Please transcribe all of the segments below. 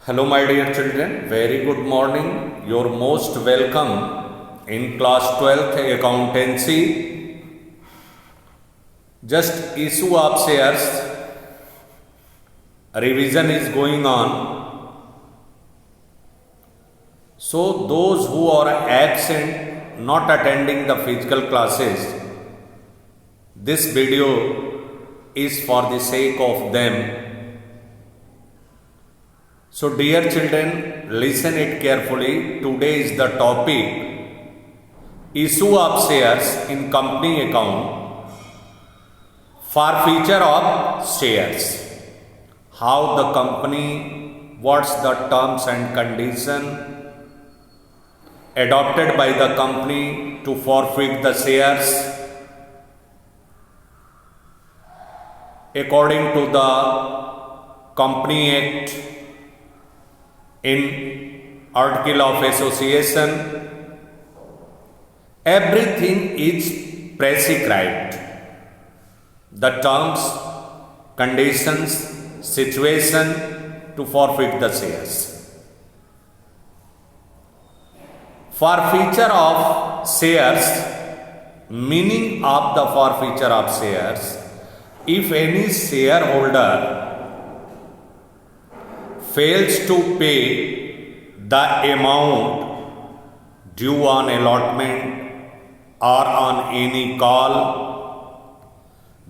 Hello, my dear children. Very good morning. You're most welcome in class 12th accountancy. Just issue of shares. Revision is going on. So, those who are absent, not attending the physical classes, this video is for the sake of them. So, dear children, listen it carefully. Today is the topic issue of shares in company account, forfeiture of shares. How the company, what's the terms and condition adopted by the company to forfeit the shares according to the Company Act in Article of Association. Everything is prescribed. The terms, conditions, situation to forfeit the shares. Forfeiture of shares, meaning of the forfeiture of shares, if any shareholder fails to pay the amount due on allotment or on any call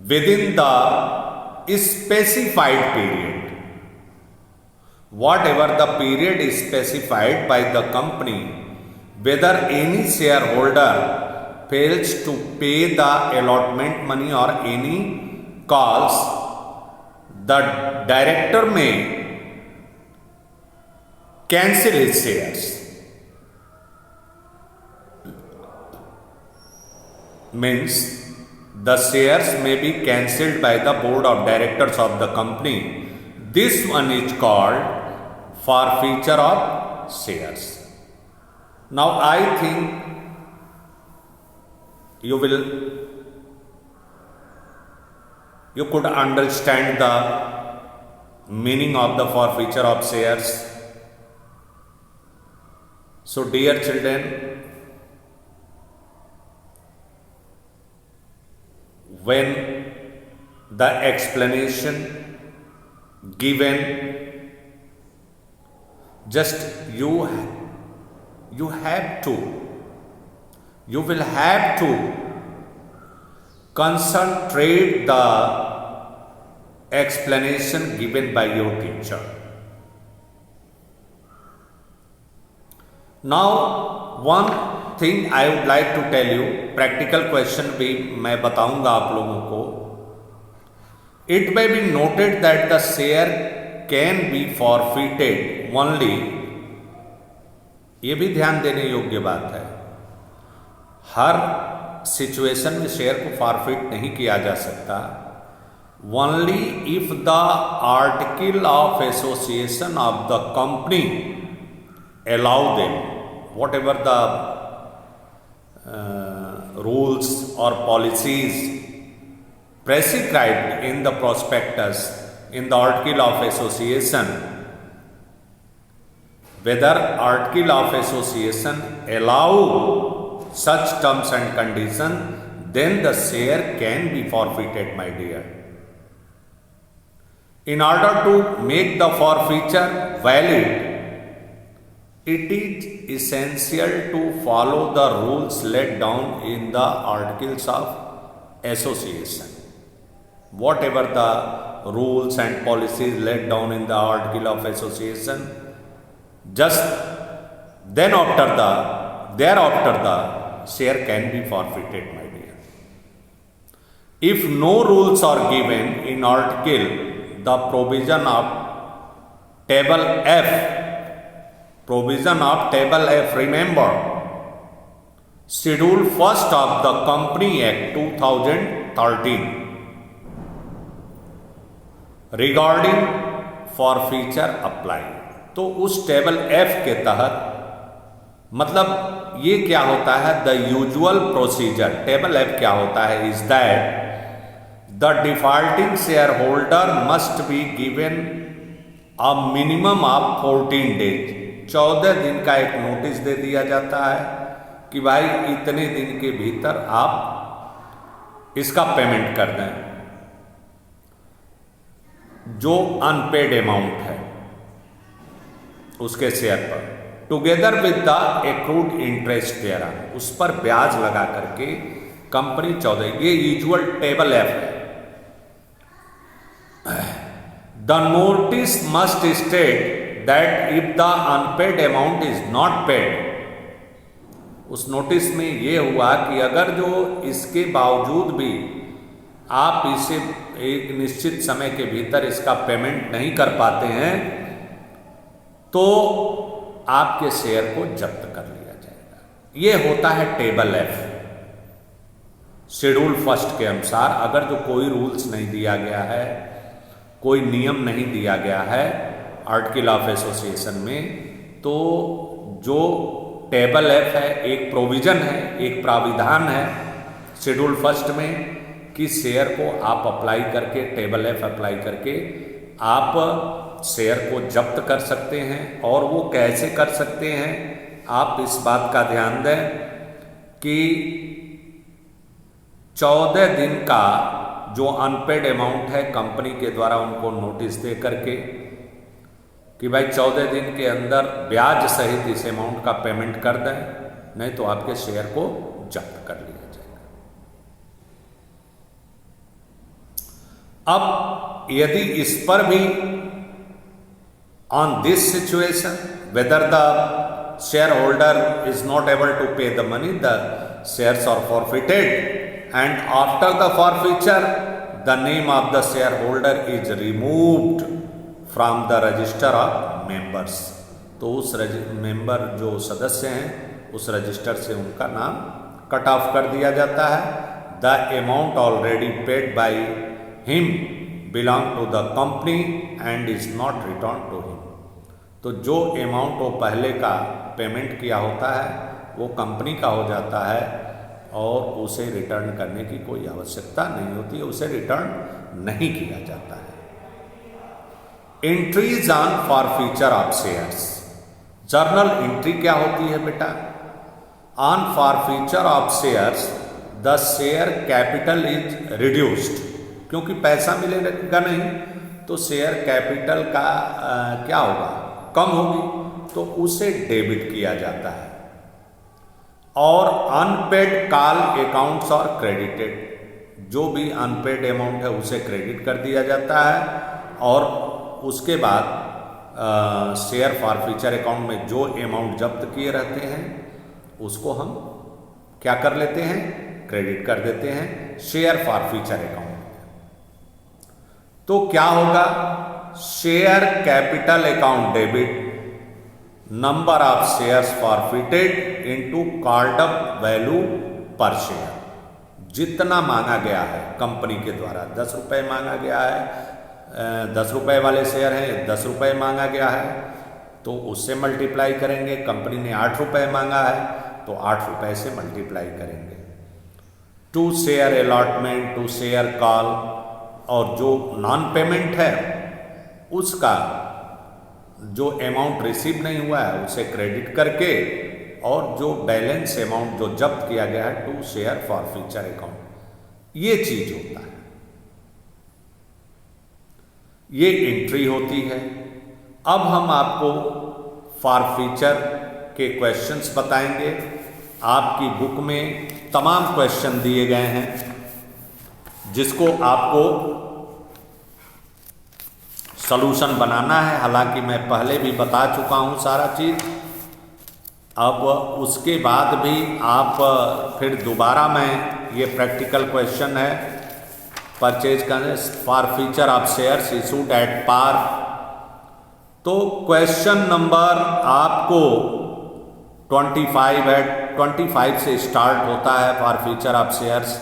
within the specified period, whatever the period is specified by the company, whether any shareholder fails to pay the allotment money or any calls, the director may cancel his shares. Means the shares may be cancelled by the board of directors of the company. This one is called forfeiture of shares. Now I think you could understand the meaning of the forfeiture of shares. So, dear children, when the explanation given, just you will have to concentrate the explanation given by your teacher. Now, one thing I would like to tell you, practical question भी मैं बताऊंगा आप लोगों को. It may be noted that the share can be forfeited only. ये भी ध्यान देने योग्य बात है. हर सिचुएशन में शेयर को फॉरफिट नहीं किया जा सकता. Only if the article of association of the company allow them, whatever the rules or policies prescribed in the prospectus in the article of association, whether article of association allow such terms and conditions, then the share can be forfeited, my dear. In order to make the forfeiture valid, it is essential to follow the rules laid down in the articles of association. Whatever the rules and policies laid down in the article of association, just thereafter the share can be forfeited, my dear. If no rules are given in article, the provision of table F, remember, Schedule 1st of the Company Act 2013 regarding forfeiture apply. तो उस table F के तहत, मतलब ये क्या होता है, the usual procedure, table F क्या होता है, is that the defaulting shareholder must be given a minimum of 14 days, 14 दिन का एक नोटिस दे दिया जाता है कि भाई इतने दिन के भीतर आप इसका पेमेंट कर दें, जो अनपेड अमाउंट है उसके शेयर पर, together with the accrued interest there, उस पर ब्याज लगा करके कंपनी 14, ये यूजुअल टेबल एफ है। The notice must state that if the unpaid amount is not paid, उस नोटिस में ये हुआ कि अगर जो इसके बावजूद भी आप इसे एक निश्चित समय के भीतर इसका पेमेंट नहीं कर पाते हैं तो आपके शेयर को जब्त कर लिया जाएगा। ये होता है टेबल एफ, शेड्यूल फर्स्ट के अनुसार। अगर जो कोई रूल्स नहीं दिया गया है, कोई नियम नहीं दिया गया है आर्टिकल ऑफ एसोसिएशन में, तो जो टेबल एफ है एक प्रोविजन है, एक प्राविधान है शेड्यूल फर्स्ट में कि शेयर को आप अप्लाई करके, टेबल एफ अप्लाई करके आप शेयर को जब्त कर सकते हैं। और वो कैसे कर सकते हैं, आप इस बात का ध्यान दें कि 14 दिन का जो अनपेड अमाउंट है कंपनी के द्वारा उनको नोटिस दे करके कि भाई 14 दिन के अंदर ब्याज सहित इस अमाउंट का पेमेंट कर दें, नहीं तो आपके शेयर को जब्त कर लिया जाएगा। अब यदि इस पर भी on this situation whether the share holder is not able to pay the money, the shares are forfeited and after the forfeiture the name of the shareholder is removed from the register of members, तो उस member जो सदस्य हैं उस register से उनका नाम cut off कर दिया जाता है। The amount already paid by him belong to the company and is not return to him, तो जो अमाउंट वो पहले का पेमेंट किया होता है वो कंपनी का हो जाता है और उसे रिटर्न करने की कोई आवश्यकता नहीं होती है, उसे रिटर्न नहीं किया जाता है। Entries on forfeiture of shares, journal entry क्या होती है बेटा? On forfeiture of shares the share capital is reduced, क्योंकि पैसा मिलेगा नहीं तो शेयर कैपिटल का क्या होगा, कम होगी, तो उसे डेबिट किया जाता है। और अनपेड कॉल अकाउंट्स और क्रेडिटेड, जो भी अनपेड अमाउंट है उसे क्रेडिट कर दिया जाता है और उसके बाद शेयर फॉरफीचर अकाउंट में जो अमाउंट जब्त किए रहते हैं उसको हम क्या कर लेते हैं, क्रेडिट कर देते हैं शेयर फॉरफीचर अकाउंट। तो क्या होगा, share capital account debit number of shares forfeited into called up value पर शेयर, जितना मांगा गया है कंपनी के द्वारा, 10 रुपये मांगा गया है, 10 रुपये वाले शेयर हैं, 10 रुपये मांगा गया है तो उससे मल्टीप्लाई करेंगे। कंपनी ने 8 रुपये मांगा है तो 8 रुपये से मल्टीप्लाई करेंगे। To share allotment, to share call, और जो नॉन पेमेंट है उसका जो अमाउंट रिसीव नहीं हुआ है उसे क्रेडिट करके, और जो बैलेंस अमाउंट जो जब्त किया गया है टू शेयर फॉरफीचर अकाउंट, ये चीज होता है, ये एंट्री होती है। अब हम आपको फॉरफीचर के क्वेश्चंस बताएंगे। आपकी बुक में तमाम क्वेश्चन दिए गए हैं जिसको आपको सॉल्यूशन बनाना है। हालांकि मैं पहले भी बता चुका हूं सारा चीज, अब उसके बाद भी आप फिर दोबारा मैं ये प्रैक्टिकल क्वेश्चन है परचेज करने forfeiture of shares issued at par. तो क्वेश्चन नंबर आपको 25 है, 25 से स्टार्ट होता है forfeiture of shares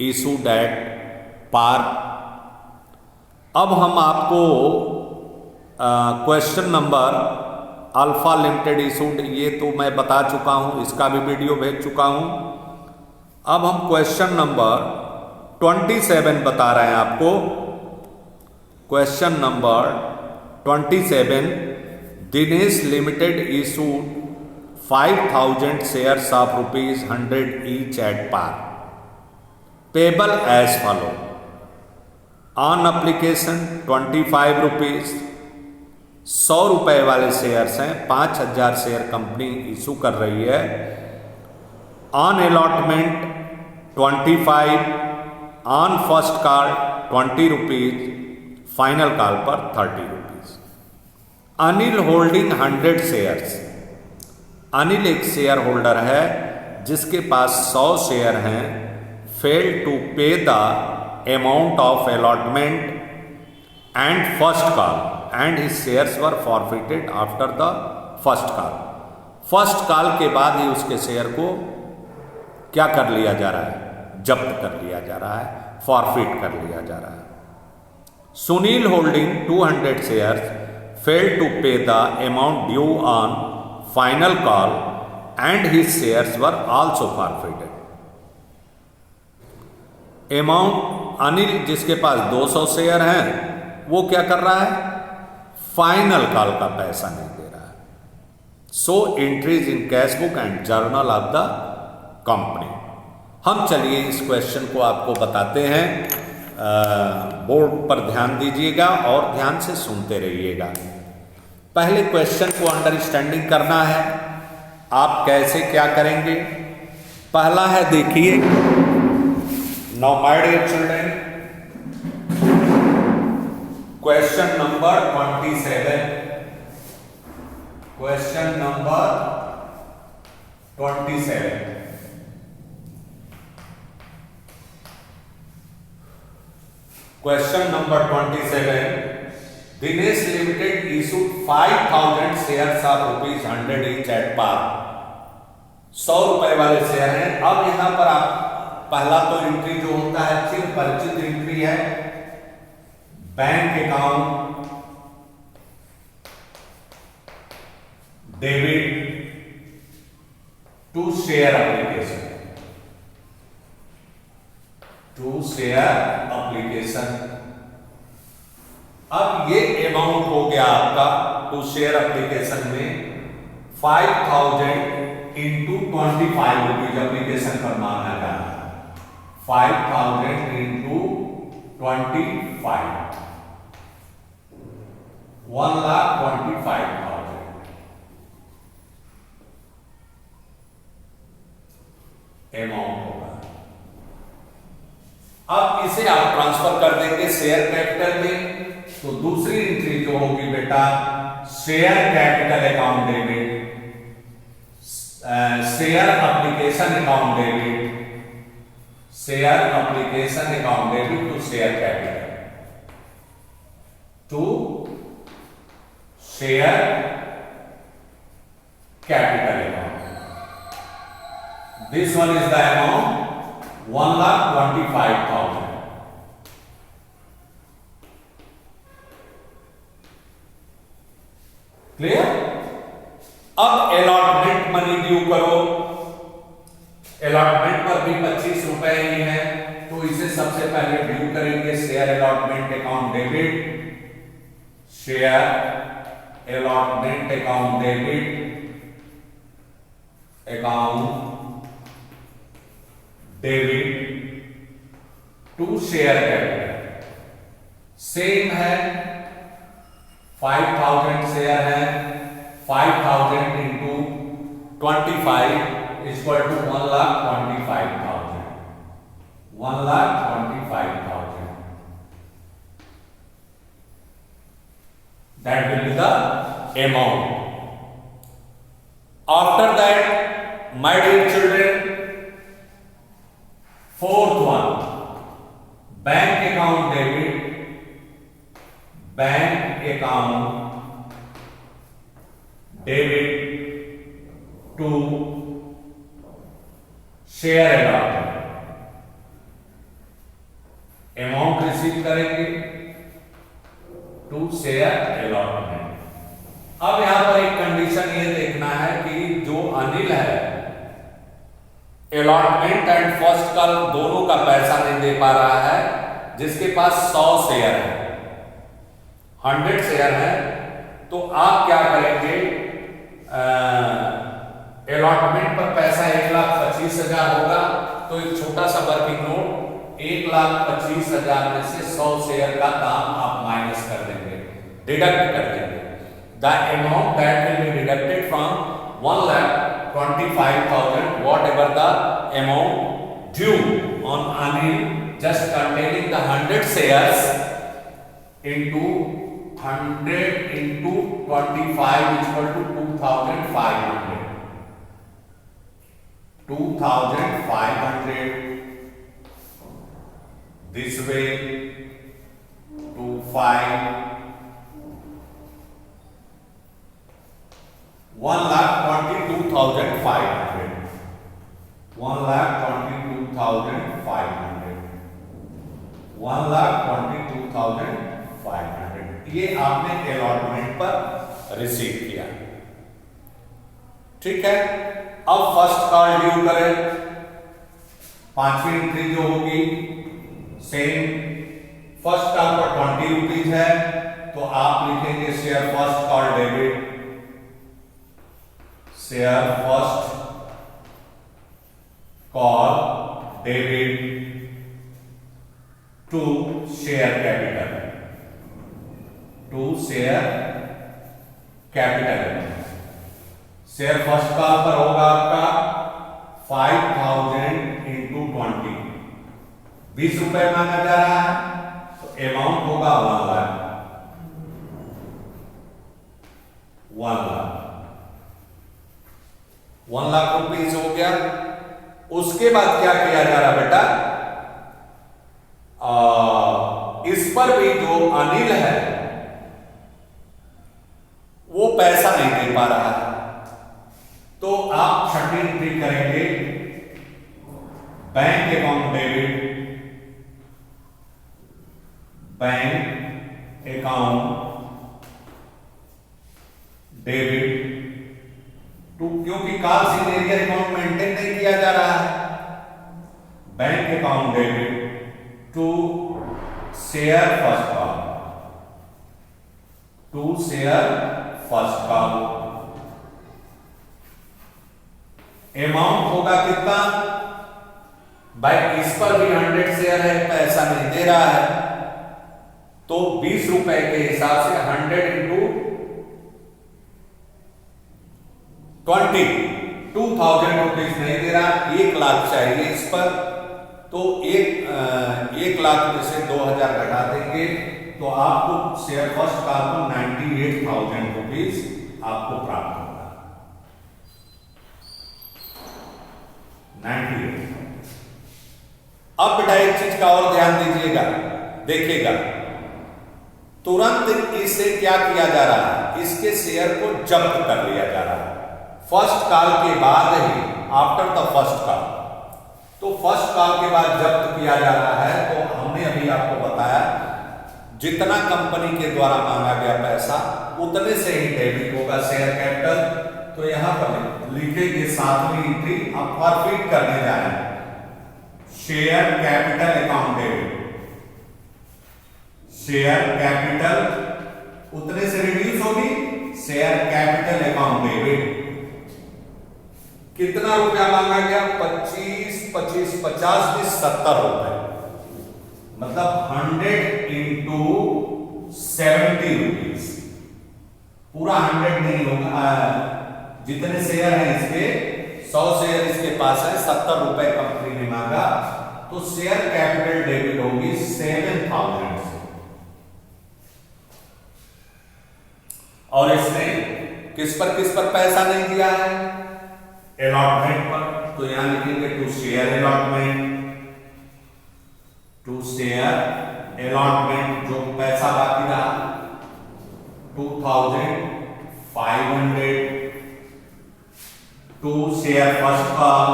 issued at par. अब हम आपको question number alpha limited issued, ये तो मैं बता चुका हूं, इसका भी वीडियो भेज चुका हूं। अब हम क्वेश्चन नंबर 27 बता रहे हैं आपको। Question number 27, Dinesh Limited issued 5,000 shares of ₹100 each at par, payable as follow. On application 25 rupees, 100 रुपये वाले शेयर्स हैं, 5,000 शेयर कंपनी इशू कर रही है. On allotment 25, on first call 20 rupees, final call पर 30 rupees. Anil holding 100 shares. Anil एक share holder है जिसके पास 100 शेयर हैं. Fail to pay the amount of allotment and first call and his shares were forfeited after the first call. First call के बाद ही उसके share को क्या कर लिया जा रहा है? जब्त कर लिया जा रहा है, फॉरफिट कर लिया जा रहा है. Sunil holding 200 shares fail to pay the amount due on final call and his shares were also forfeited. Amount Anil जिसके पास 200 शेयर हैं वो क्या कर रहा है? फाइनल कॉल का पैसा नहीं दे रहा है. So entries in cash book and journal of the company. हम चलिए इस क्वेश्चन को आपको बताते हैं. बोर्ड पर ध्यान दीजिएगा और ध्यान से सुनते रहिएगा. पहले क्वेश्चन को अंडरस्टैंडिंग करना है. आप कैसे क्या करेंगे? पहला है, देखिए. Now my dear children, question number 27. Question number 27. Question number 27. Dinesh Limited issued 5,000 shares of ₹100 each at par. 100 रुपए वाले शेयर हैं. अब यहां पर आप पहला तो एंट्री जो होता है चिर परिचित एंट्री है. Bank account debit to share application. To share application. अब ये अमाउंट हो गया आपका टू शेयर एप्लीकेशन में 5,000 इंटू 25 रुपीज एप्लीकेशन पर मांगा जा रहा है. 5,000 into 25, 1,25,000 अमाउंट होगा. अब इसे आप ट्रांसफर कर देंगे शेयर कैपिटल में. तो दूसरी एंट्री जो होगी बेटा, share capital account debit, share application account debit, share application account debit to share capital, to share capital account. This one is the amount 1,25,000. Clear? अब अलॉटमेंट मनी ड्यू करो. Allotment पर भी 25 रुपए ही है, तो इसे सबसे पहले ड्यू करेंगे. Share allotment account debit, share allotment account debit, account debit to share capital. Same है, 5,000 शेयर है, 5,000 into 25 equal to 1,25,000. 1,25,000. That will be the amount. After that, my dear children, fourth one, bank account debit, bank account debit to share allotment. Amount receive करेंगे to share allotment. अब यहां पर एक condition ये देखना है कि जो अनिल है अलॉटमेंट एंड फर्स्ट कॉल दोनों का पैसा नहीं दे पा रहा है, जिसके पास 100 शेयर है, 100 शेयर है, तो आप क्या करेंगे, अलॉटमेंट पर पैसा 1,25,000 होगा, तो एक छोटा सा वर्किंग नोट, 1,25,000 में से 100 शेयर का दाम आप माइनस कर देंगे, डिडक्ट कर देंगे। The amount that will be deducted from 1,25,000 whatever the amount due on Anil just containing the 100 shares into 100 into 25 is equal to 2,500. 2,500 this way, 25 1,22,500 1,22,500 1,22,500 ये आपने अलॉटमेंट पर रिसीव किया। ठीक है, अब फर्स्ट कॉल ड्यू करें, पांचवी एंट्री जो होगी सेम, फर्स्ट कॉल पर 20 रुपीज है, तो आप लिखेंगे share first call debit, share first call debit to share capital, to share capital. Share first call पर होगा आपका 5,000 इंटू 20, 20 रुपए मांगा जा रहा है, तो अमाउंट होगा 1 लाख, 1 लाख, 1 लाख रुपीज हो गया। उसके बाद क्या किया जा रहा बेटा, इस पर भी जो अनिल है वो पैसा नहीं दे पा रहा है, तो आप छठी एंट्री करेंगे, bank account debit, bank account debit to, क्योंकि call in arrear account maintain नहीं किया जा रहा है, bank account debit to share first call, to share first call. Amount होगा कितना भाई, इस पर भी 100 शेयर है, पैसा नहीं दे रहा है, तो 20 रुपए के हिसाब से 100 इंटू 20, 2,000 रुपीज नहीं दे रहा, 1 लाख चाहिए इस पर, तो 1 लाख में से 2,000 घटा देंगे, तो आपको शेयर फर्स्ट कॉल को 98,000 रुपीज आपको प्राप्त होगा, 98। अब बेटा एक चीज का और ध्यान दीजिएगा, देखिएगा, तुरंत इसे क्या किया जा रहा है, इसके शेयर को जब्त कर लिया जा रहा है फर्स्ट कॉल के बाद ही, आफ्टर द फर्स्ट कॉल। तो फर्स्ट कॉल के बाद जब्त किया जा रहा है, तो हमने अभी आपको बताया जितना कंपनी के द्वारा मांगा गया पैसा उतने से ही डेबिट होगा शेयर कैपिटल। तो यहां पर लिखेंगे 7वीं एंट्री, अब फॉरफिट करने जा रहे हैं, share capital account debit, share capital उतने से रिड्यूस होगी, शेयर कैपिटल अकाउंट डेबिट कितना रुपया मांगा गया, 25, 25, 50 में 70 रुपए, मतलब 100 इंटू 70 रुपीज, पूरा 100 नहीं होगा, जितने शेयर हैं इसके 100 शेयर इसके पास है, 70 रुपए कंपनी ने मांगा, तो शेयर कैपिटल डेबिट होगी 7,000 से, और इसने किस पर पैसा नहीं दिया है, अलॉटमेंट पर, तो यहां लिखेंगे to share allotment, to share allotment, जो पैसा बाकी रहा 2,500 to share first call,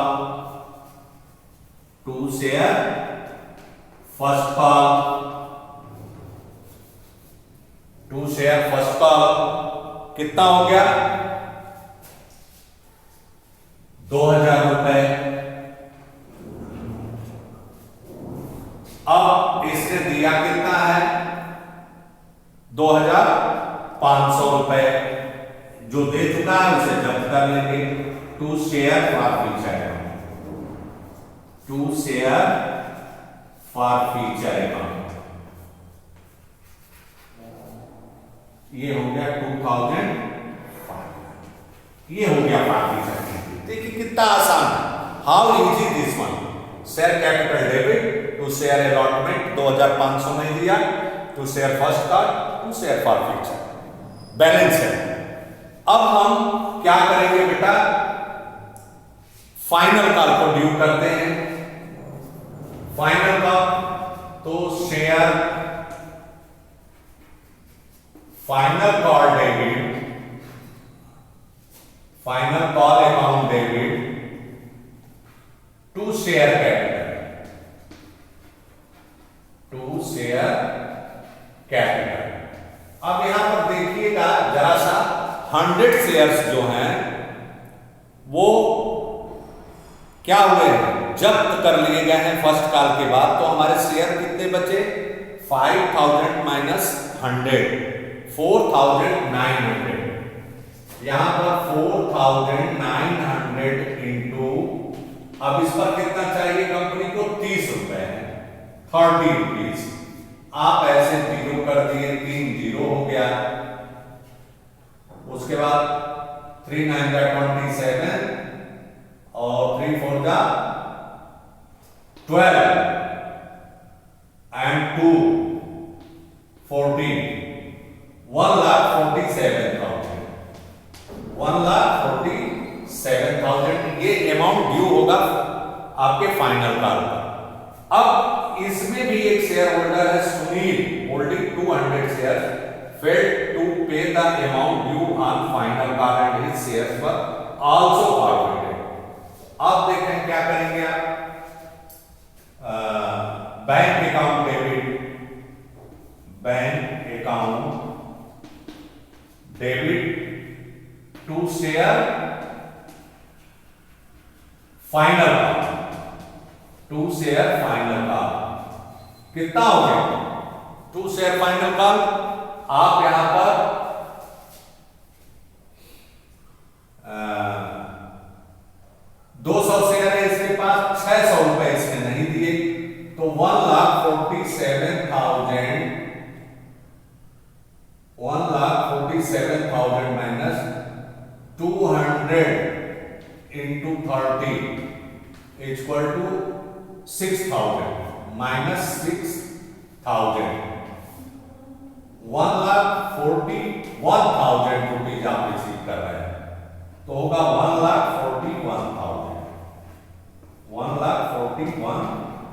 to share first call, to share first call कितना हो गया, 2,000 रुपए। अब इसने दिया कितना है, 2,500 रुपए जो दे चुका है उसे जब्त कर लेंगे। To share forfeiture account, to share forfeiture account, ये हो गया 2005, ये हो गया फ्यूचर। देखिए कितना आसान है, how easy this one. Share capital debit to share allotment 2,500 नहीं दिया, to share first call, to share forfeiture, balance है। अब हम क्या करेंगे बेटा, फाइनल कॉल को ड्यू करते हैं। फाइनल कॉल तो share final call debit, final call account debit to share capital, to share capital. अब यहां पर देखिएगा जरा सा, 100 शेयर्स जो हैं वो क्या हुए, जब्त कर लिए गए हैं फर्स्ट कॉल के बाद। तो हमारे शेयर कितने बचे, 5,000 माइनस 100, 4,900। यहां पर 4,900 इंटू, अब इस पर कितना चाहिए कंपनी को, 30 रुपए है, 30 रुपीज। आप ऐसे 0 कर दिए, 3 0 हो गया। उसके बाद 3 9 27 और 3 4 12 एंड 2 14, 1,47,000, 1,47,000 ये अमाउंट ड्यू होगा आपके फाइनल कॉल पर। अब इसमें भी एक शेयर होल्डर है Sunil, holding 200 share, failed to pay the amount due on final call and his shares were also forfeited। अब देखें क्या करेंगे आप, bank account debit, bank account debit to share final call, to share final call कितना हो गया, to share final call. आप यहां पर 200 शेयर है इसके पास, 600 रुपए इसने नहीं दिए, तो 1,47,000 minus 200 into 30 equal to 6,000 minus 6,000, 1,41,000 rupees आप रिसीव कर रहे हैं, तो होगा 1,41,000, 1,41,000